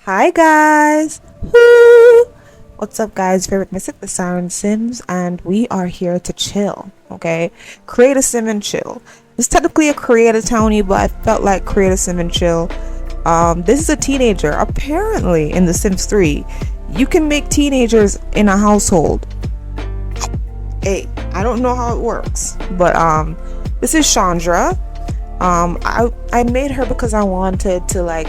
Hi guys! Woo! What's up guys? Favorite Mystic, TheSirenSims, and we are here to chill, okay? Create a sim and chill. It's technically a create a townie, but I felt like create a sim and chill. This is a teenager. Apparently in The Sims 3, you can make teenagers in a household. Hey, I don't know how it works, but this is Chandra. I made her because I wanted to, like,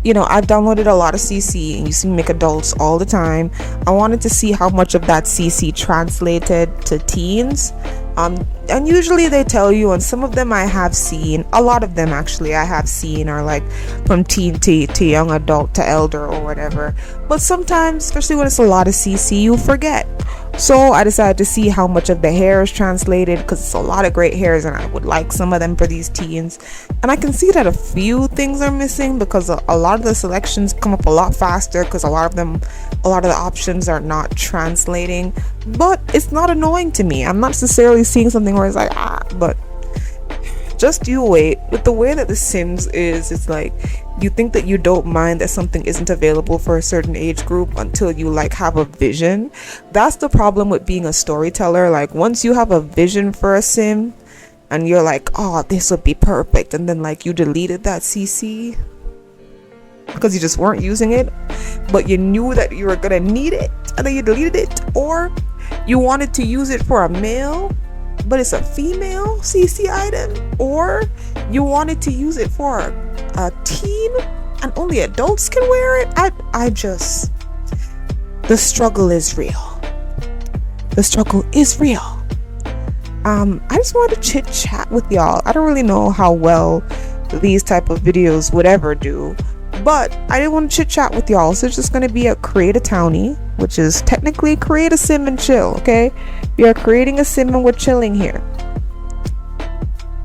I've downloaded a lot of CC and you see me make adults all the time. I wanted to see how much of that CC translated to teens. And usually they tell you, and some of them I have seen, a lot of them actually I have seen are like from teen to young adult to elder or whatever. But sometimes, especially when it's a lot of CC, you forget. So I decided to see how much of the hair is translated, because it's a lot of great hairs and I would like some of them for these teens. And I can see that a few things are missing because a lot of the selections come up a lot faster, because a lot of the options are not translating. But it's not annoying to me. I'm not necessarily seeing something where it's like, but just you wait. With the way that The Sims is, it's like you think that you don't mind that something isn't available for a certain age group until you like have a vision. That's the problem with being a storyteller. Like, once you have a vision for a sim and you're like, oh, this would be perfect, and then like you deleted that CC because you just weren't using it, but you knew that you were gonna need it and then you deleted it, or you wanted to use it for a male but it's a female CC item, or you wanted to use it for a teen and only adults can wear it. The struggle is real. The struggle is real. I just wanted to chit chat with y'all. I don't really know how well these type of videos would ever do, but I didn't want to chit chat with y'all, so it's just going to be a create a townie, which is technically create a sim and chill, okay? We are creating a sim and we're chilling here.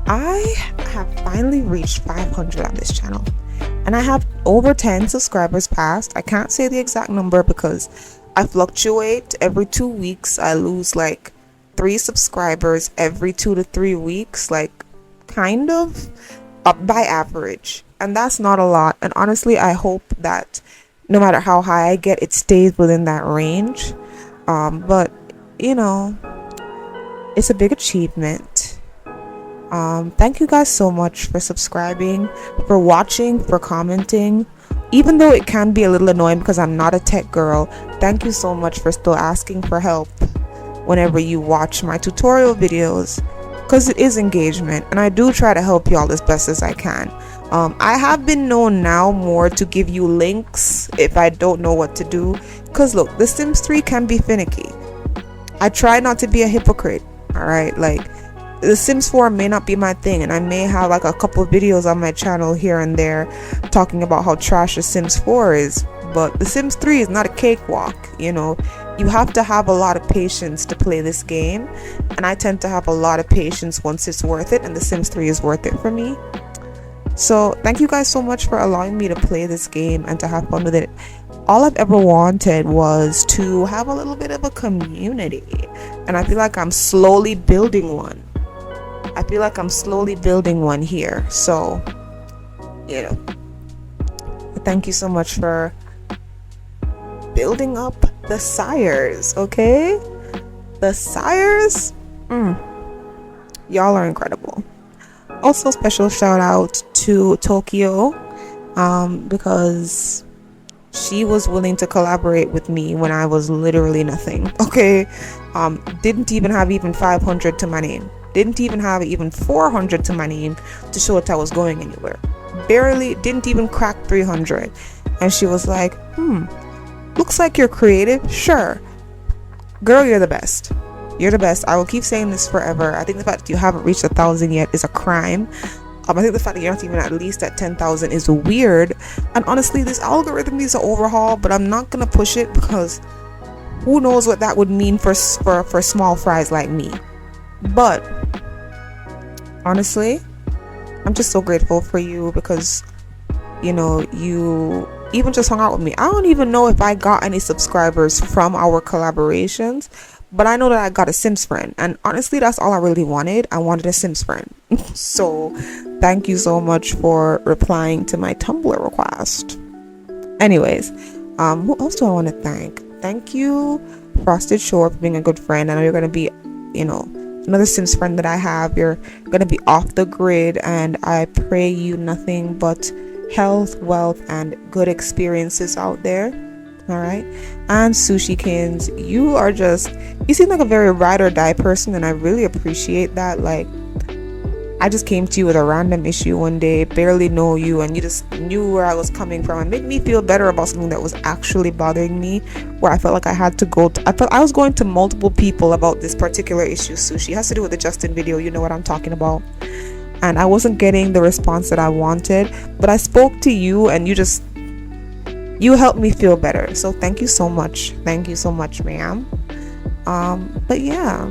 I have finally reached 500 on this channel, and I have over 10 subscribers past. I can't say the exact number because I fluctuate. Every 2 weeks I lose like 3 subscribers every 2 to 3 weeks, like kind of up by average, and that's not a lot. And honestly, I hope that no matter how high I get, it stays within that range. But it's a big achievement. Thank you guys so much for subscribing, for watching, for commenting. Even though it can be a little annoying because I'm not a tech girl, thank you so much for still asking for help whenever you watch my tutorial videos, because it is engagement and I do try to help y'all as best as I can. I have been known now more to give you links if I don't know what to do, because look, The Sims 3 can be finicky. I try not to be a hypocrite, alright? Like, The Sims 4 may not be my thing, and I may have like a couple of videos on my channel here and there talking about how trash The Sims 4 is, but The Sims 3 is not a cakewalk. You have to have a lot of patience to play this game, and I tend to have a lot of patience once it's worth it, and The Sims 3 is worth it for me. So thank you guys so much for allowing me to play this game and to have fun with it. All I've ever wanted was to have a little bit of a community, and I feel like I'm slowly building one. Here. So, thank you so much for building up the sires, okay? The sires, y'all are incredible. Also, special shout out to Tokyo, because she was willing to collaborate with me when I was literally nothing, okay? Didn't even have 500 to my name. Didn't even have 400 to my name to show that I was going anywhere. Barely, didn't even crack 300. And she was like, looks like you're creative. Sure. Girl, you're the best. You're the best. I will keep saying this forever. I think the fact that you haven't reached 1,000 yet is a crime. I think the fact that you're not even at least at 10,000 is weird. And honestly, this algorithm needs an overhaul, but I'm not gonna push it because who knows what that would mean for small fries like me. But honestly, I'm just so grateful for you because you even just hung out with me. I don't even know if I got any subscribers from our collaborations, but I know that I got a Sims friend, and honestly that's all I really wanted. I wanted a Sims friend. So thank you so much for replying to my Tumblr request. Anyways, who else do I want to thank? Thank you, Frosted Shore, for being a good friend. I know you're gonna be, another Sims friend that I have. You're gonna be off the grid, and I pray you nothing but health, wealth, and good experiences out there. All right. And Sushikins, you seem like a very ride or die person, and I really appreciate that. Like, I just came to you with a random issue one day, barely know you, and you just knew where I was coming from and made me feel better about something that was actually bothering me, where I felt like I had to I felt I was going to multiple people about this particular issue. Sushi, it has to do with the Justin video, you know what I'm talking about. And I wasn't getting the response that I wanted, but I spoke to you, and you helped me feel better. So thank you so much. Thank you so much, ma'am. But yeah.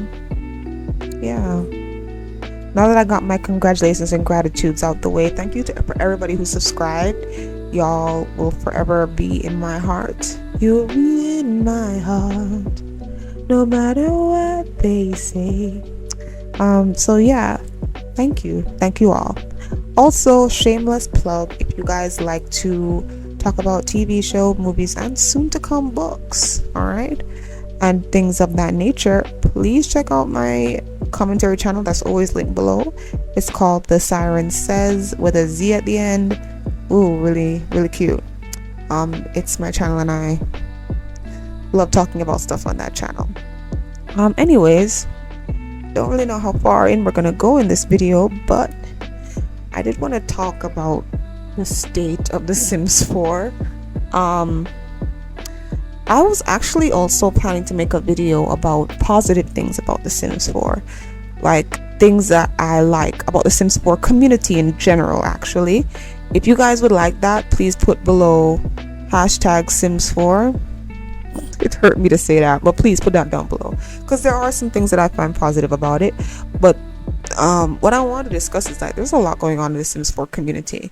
Now that I got my congratulations and gratitudes out the way, thank you for everybody who subscribed. Y'all will forever be in my heart. You'll be in my heart, no matter what they say. So yeah, thank you all. Also, shameless plug, if you guys like to talk about TV show, movies, and soon to come books, all right, and things of that nature, please check out my commentary channel that's always linked below. It's called TheSirenSims with a Z at the end. Ooh, really cute. It's my channel, and I love talking about stuff on that channel. Anyways, don't really know how far in we're gonna go in this video, but I did want to talk about the state of The Sims 4. I was actually also planning to make a video about positive things about The Sims 4, like things that I like about The Sims 4 community in general. Actually, if you guys would like that, please put below #Sims4. It hurt me to say that, but please put that down below, because there are some things that I find positive about it. But what I want to discuss is that there's a lot going on in The Sims 4 community.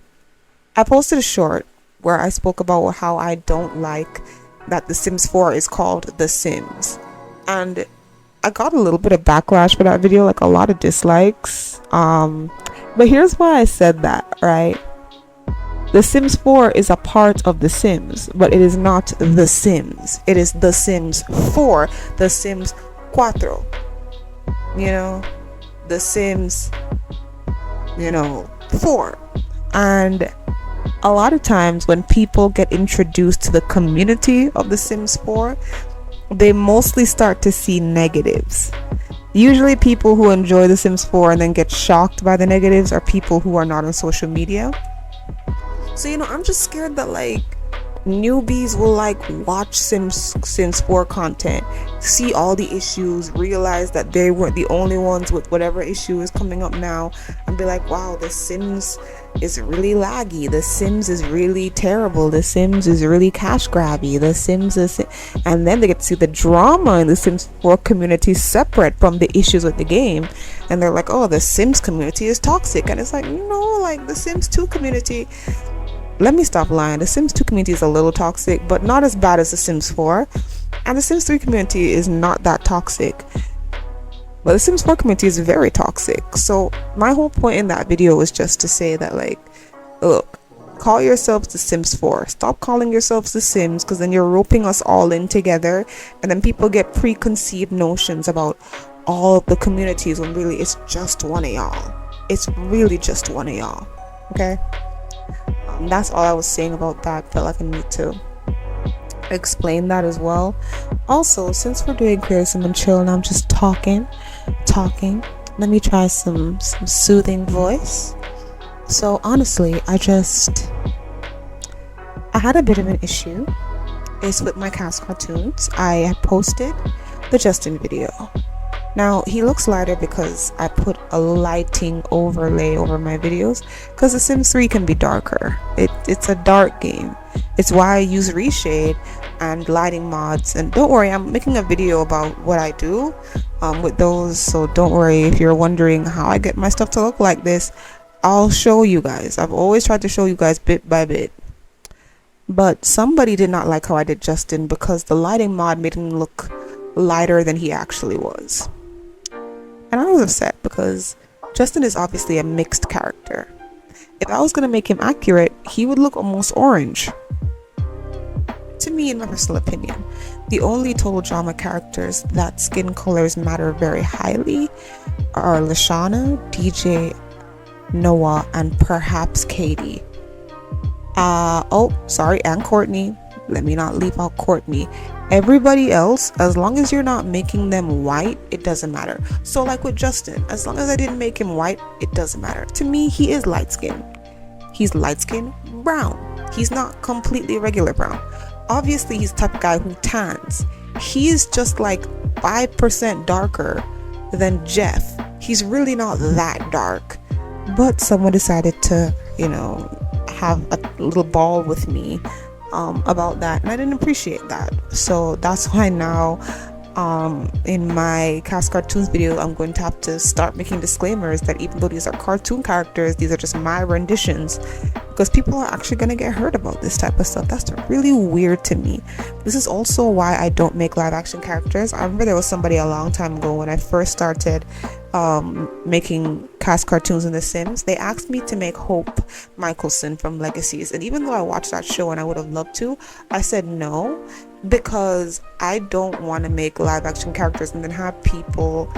I posted a short where I spoke about how I don't like that The Sims 4 is called The Sims, and I got a little bit of backlash for that video, like a lot of dislikes. But here's why I said that, right? The Sims 4 is a part of The Sims, but it is not The Sims. It is The Sims 4, The Sims Cuatro, The Sims, 4. And a lot of times when people get introduced to the community of The Sims 4, they mostly start to see negatives. Usually people who enjoy The Sims 4 and then get shocked by the negatives are people who are not on social media. So, I'm just scared that newbies will watch Sims 4 content, see all the issues, realize that they weren't the only ones with whatever issue is coming up now, and be like, wow, The Sims is really laggy, The Sims is really terrible, The Sims is really cash grabby, The Sims is, and then they get to see the drama in the Sims 4 community separate from the issues with the game, and they're like, oh, the Sims community is toxic. And it's like, no, the Sims 2 community, let me stop lying, the Sims 2 community is a little toxic, but not as bad as the Sims 4, and the Sims 3 community is not that toxic, but the Sims 4 community is very toxic. So my whole point in that video was just to say that, look, call yourselves The Sims 4, stop calling yourselves The Sims, because then you're roping us all in together, and then people get preconceived notions about all of the communities when really it's just one of y'all. It's really just one of y'all, okay? That's all I was saying about that. Felt like I need to explain that as well. Also, since we're doing Create Sim and Chill and I'm just talking, let me try some soothing voice. So honestly, I had a bit of an issue. It's with my CAS cartoons. I had posted the Justin video. Now, he looks lighter because I put a lighting overlay over my videos, because The Sims 3 can be darker. It's a dark game. It's why I use reshade and lighting mods. And don't worry, I'm making a video about what I do with those, so don't worry if you're wondering how I get my stuff to look like this. I'll show you guys. I've always tried to show you guys bit by bit. But somebody did not like how I did Justin, because the lighting mod made him look lighter than he actually was. And I was upset because Justin is obviously a mixed character. If I was going to make him accurate, he would look almost orange. to me, in my personal opinion, the only total drama characters that skin colors matter very highly are Lashana, DJ, Noah, and perhaps Katie. And Courtney. Let me not leave out Courtney. Everybody else, as long as you're not making them white, it doesn't matter. So like with Justin, as long as I didn't make him white, it doesn't matter. To me, he is light skinned. He's light skinned brown. He's not completely regular brown. Obviously, he's the type of guy who tans. He is just like 5% darker than Jeff. He's really not that dark. But someone decided to, have a little ball with me about that, and I didn't appreciate that. So that's why now in my CAS cartoons video, I'm going to have to start making disclaimers that even though these are cartoon characters, these are just my renditions, because people are actually going to get hurt about this type of stuff. That's really weird to me. This is also why I don't make live action characters. I remember there was somebody a long time ago when I first started making CAS cartoons in The Sims. They asked me to make Hope Michelson from Legacies, and even though I watched that show and I would have loved to, I said no, because I don't want to make live action characters and then have people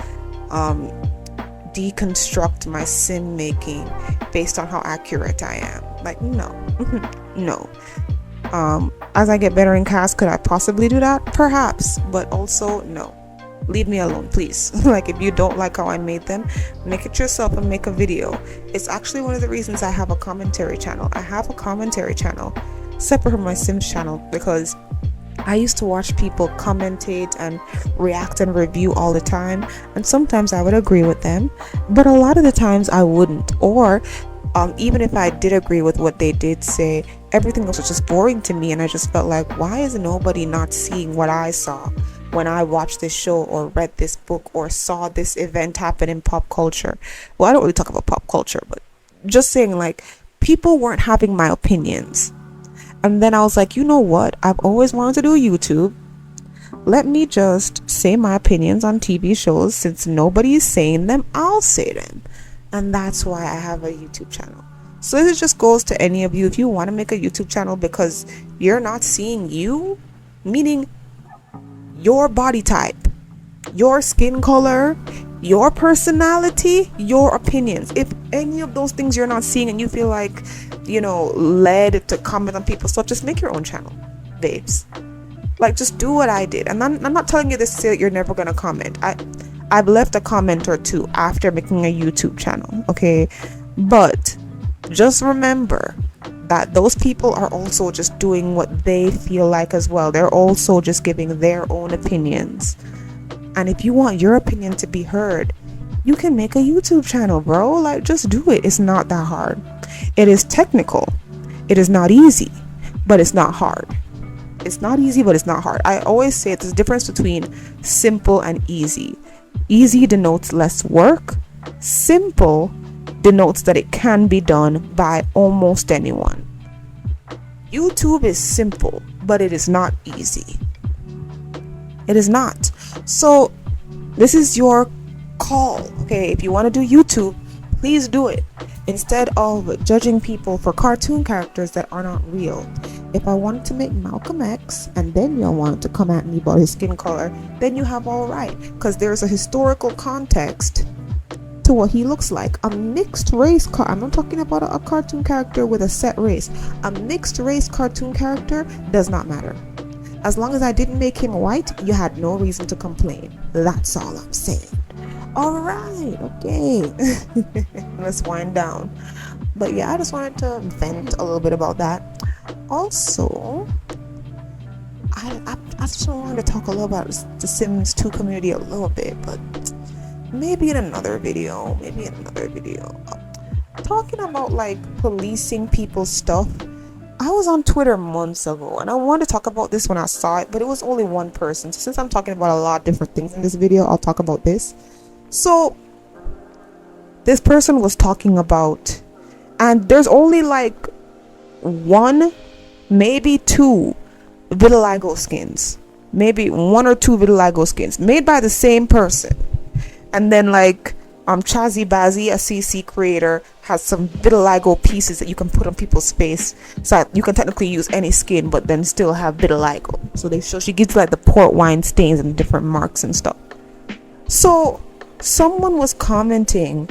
deconstruct my sim making based on how accurate I am. Like, no. No. As I get better in CAS, could I possibly do that? Perhaps, but also no. Leave me alone, please. Like, if you don't like how I made them, make it yourself and make a video. It's actually one of the reasons I have a commentary channel. I have a commentary channel separate from my Sims channel, because I used to watch people commentate and react and review all the time, and sometimes I would agree with them, but a lot of the times I wouldn't. Or even if I did agree with what they did say, everything else was just boring to me, and I just felt like, why is nobody not seeing what I saw when I watched this show or read this book or saw this event happen in pop culture? Well, I don't really talk about pop culture, but just saying, like, people weren't having my opinions. And then I was like, you know what? I've always wanted to do YouTube. Let me just say my opinions on TV shows. Since nobody's saying them, I'll say them. And that's why I have a YouTube channel. So this just goes to any of you. If you want to make a YouTube channel because you're not seeing you, meaning your body type, your skin color, your personality, your opinions, if any of those things you're not seeing and you feel like, led to comment on people's stuff, just make your own channel, babes. Like, just do what I did. And I'm not telling you this to say that you're never gonna comment. I've left a comment or two after making a YouTube channel, okay? But just remember that those people are also just doing what they feel like as well. They're also just giving their own opinions. And if you want your opinion to be heard, you can make a YouTube channel, bro. Like, just do it. It's not that hard. It is technical. It is not easy, but it's not hard. It's not easy, but it's not hard. I always say there's a difference between simple and easy. Easy denotes less work. Simple denotes that it can be done by almost anyone. YouTube is simple, but it is not easy. It is not. So this is your call, okay? If you want to do YouTube, please do it, instead of judging people for cartoon characters that are not real. If I wanted to make Malcolm X and then you wanted to come at me about his skin color, then you have all right, because there's a historical context to what he looks like. A mixed race I'm not talking about a cartoon character with a set race. A mixed race cartoon character does not matter. As long as I didn't make him white, you had no reason to complain. That's all I'm saying. All right, okay. Let's wind down. But yeah, I just wanted to vent a little bit about that. Also, I just wanted to talk a little about the Sims 2 community a little bit, but maybe in another video. Talking about like policing people's stuff. I was on Twitter months ago and I wanted to talk about this when I saw it, but it was only one person. So since I'm talking about a lot of different things in this video, I'll talk about this. So this person was talking about, and there's only like one, maybe two vitiligo skins, maybe one or two vitiligo skins made by the same person. And then like Chazzy Bazzy, a CC creator, has some vitiligo pieces that you can put on people's face, so that you can technically use any skin but then still have vitiligo. So she gives like the port wine stains and different marks and stuff. So someone was commenting,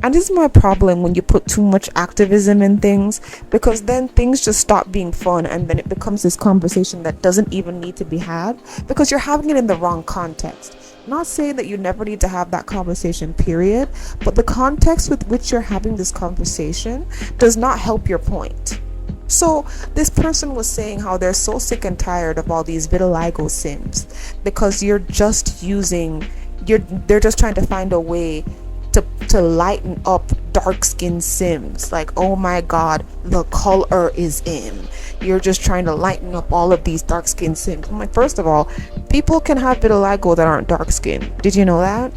and this is my problem when you put too much activism in things, because then things just stop being fun, and then it becomes this conversation that doesn't even need to be had because you're having it in the wrong context. Not saying that you never need to have that conversation, period, but the context with which you're having this conversation does not help your point. So this person was saying how they're so sick and tired of all these vitiligo sims because they're just trying to find a way to lighten up dark-skinned sims. Like, oh my god, the color is in. You're just trying to lighten up all of these dark-skinned sims. I'm like, first of all, people can have vitiligo that aren't dark-skinned. Did you know that?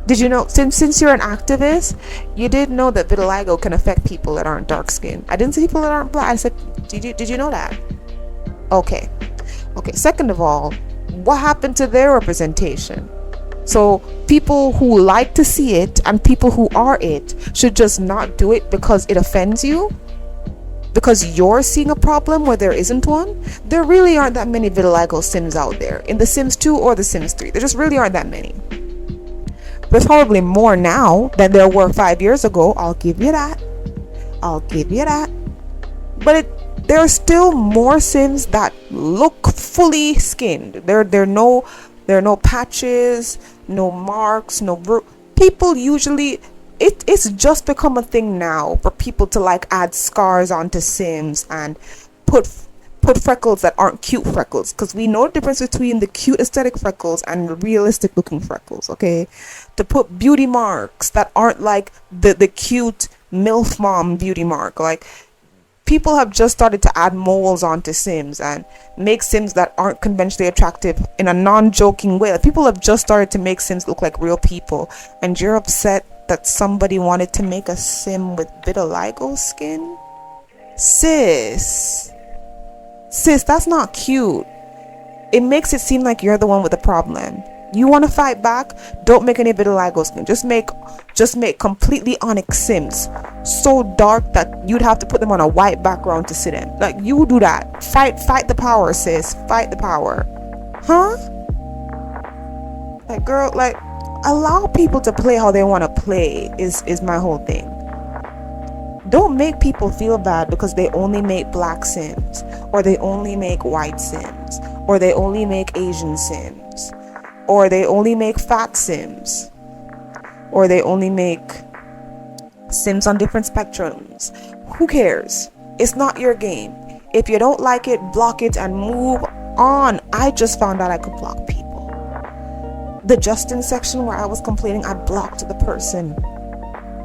Did you know, since you're an activist, you did know that vitiligo can affect people that aren't dark-skinned. I didn't say people that aren't black. I said, did you know that? Okay. Second of all, what happened to their representation? So people who like to see it and people who are it should just not do it because it offends you, because you're seeing a problem where there isn't one. There really aren't that many vitiligo sims out there in The Sims 2 or The Sims 3. There just really aren't that many. There's probably more now than there were 5 years ago. I'll give you that. But there are still more sims that look fully skinned. There are no patches, no marks, people usually, it's just become a thing now for people to like add scars onto sims and put freckles that aren't cute freckles, because we know the difference between the cute aesthetic freckles and realistic looking freckles. Okay, to put beauty marks that aren't like the cute MILF mom beauty mark. Like, people have just started to add moles onto sims and make sims that aren't conventionally attractive in a non-joking way. Like, people have just started to make sims look like real people, and you're upset that somebody wanted to make a sim with vitiligo skin? Sis, that's not cute. It makes it seem like you're the one with the problem. You want to fight back? Don't make any vitiligo skin. Just make completely onyx sims so dark that you'd have to put them on a white background to sit in. Like, you do that. Fight the power, sis. Fight the power. Huh? Like, girl, like, allow people to play how they want to play is my whole thing. Don't make people feel bad because they only make black sims, or they only make white sims, or they only make Asian sims, or they only make fat sims, or they only make sims on different spectrums. Who cares? It's not your game. If you don't like it, block it and move on. I just found out I could block people. The Justin section where I was complaining, I blocked the person,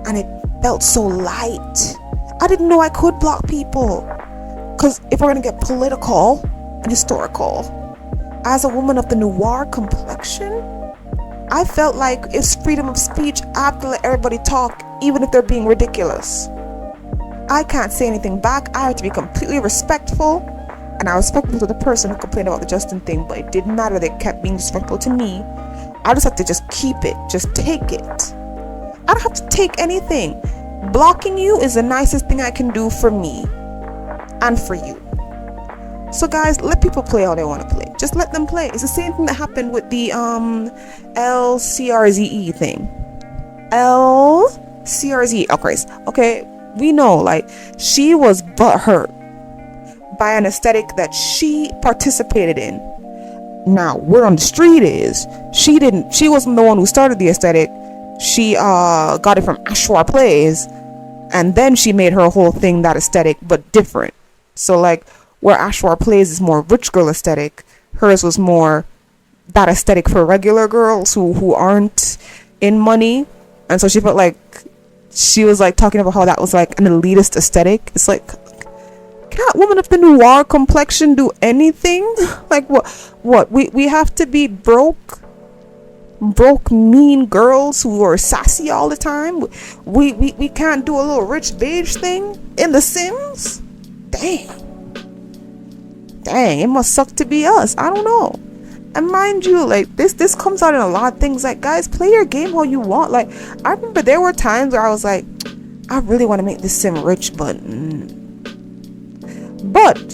and it felt so light. I didn't know I could block people, because if we're gonna get political and historical, as a woman of the noir complexion, I felt like it's freedom of speech. I have to let everybody talk, even if they're being ridiculous. I can't say anything back. I have to be completely respectful, and I was respectful to the person who complained about the Justin thing, but it didn't matter. They kept being respectful to me. I just have to just keep it, just take it. I don't have to take anything. Blocking you is the nicest thing I can do for me and for you. So guys, let people play how they want to play. Just let them play. It's the same thing that happened with the LCRZE thing. LCRZ. Oh Christ. Okay, we know, like, she was butthurt by an aesthetic that she participated in. Now, where on the street is, she wasn't the one who started the aesthetic. She got it from Ashwar Plays, and then she made her whole thing that aesthetic, but different. So like, where Ashwar Plays is more rich girl aesthetic, hers was more that aesthetic for regular girls who aren't in money. And so she felt like she was like talking about how that was like an elitist aesthetic. It's like, can't women of the noir complexion do anything? Like, what we have to be broke mean girls who are sassy all the time? We can't do a little rich beige thing in The Sims? Dang, it must suck to be us. I don't know. And mind you, like this comes out in a lot of things. Like, guys, play your game how you want. Like, I remember there were times where I was like, I really want to make this sim rich, but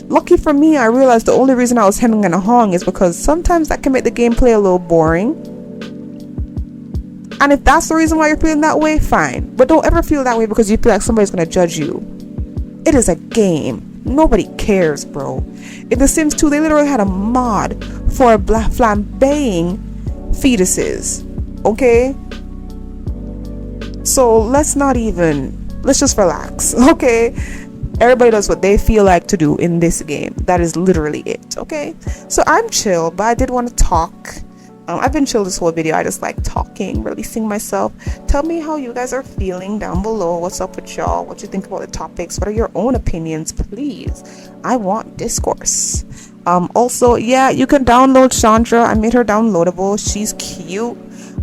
lucky for me, I realized the only reason I was hemming and hawing is because sometimes that can make the gameplay a little boring. And if that's the reason why you're feeling that way, fine. But don't ever feel that way because you feel like somebody's gonna judge you. It is a game. Nobody cares, bro. In The Sims 2, they literally had a mod for flambeing fetuses. Okay? So let's just relax. Okay? Everybody does what they feel like to do in this game. That is literally it. Okay? So I'm chill, but I did want to talk. I've been chill this whole video. I just like talking, releasing myself. Tell me how you guys are feeling down below. What's up with y'all? What you think about the topics? What are your own opinions? Please, I want discourse. Also, yeah, you can download Chandra. I made her downloadable. She's cute.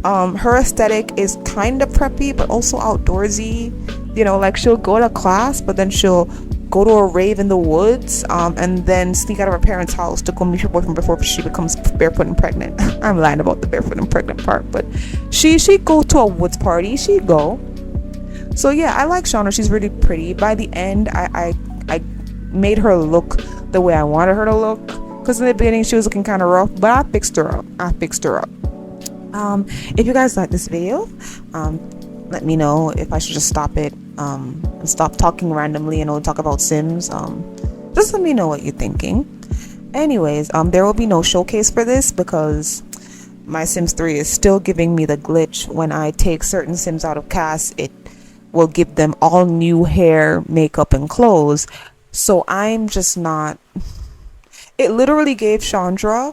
Her aesthetic is kind of preppy but also outdoorsy. You know, like she'll go to class but then she'll go to a rave in the woods, and then sneak out of her parents' house to go meet her boyfriend before she becomes barefoot and pregnant. I'm lying about the barefoot and pregnant part, but she go to a woods party. She go. So yeah, I like Chandra. She's really pretty. By the end, I made her look the way I wanted her to look, because in the beginning she was looking kind of rough, but I fixed her up. If you guys like this video, let me know if I should just stop it and stop talking randomly and only talk about Sims. Just let me know what you're thinking. Anyways, there will be no showcase for this because my Sims 3 is still giving me the glitch. When I take certain Sims out of CAS, it will give them all new hair, makeup, and clothes. So I'm just not... It literally gave Chandra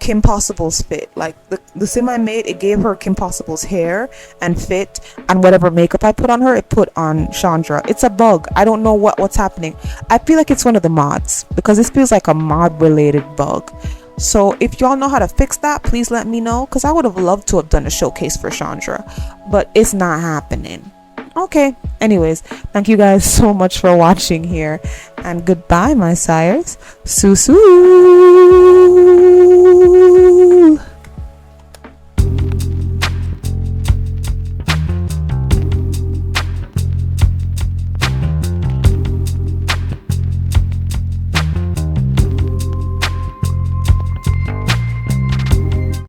Kim Possible's fit. Like the sim I made, it gave her Kim Possible's hair and fit, and whatever makeup I put on her, it put on Chandra. It's a bug. I don't know what's happening. I feel like it's one of the mods, because this feels like a mod related bug. So if y'all know how to fix that, please let me know, because I would have loved to have done a showcase for Chandra, but it's not happening. Okay, anyways, thank you guys so much for watching here, and goodbye, my sires. Sue.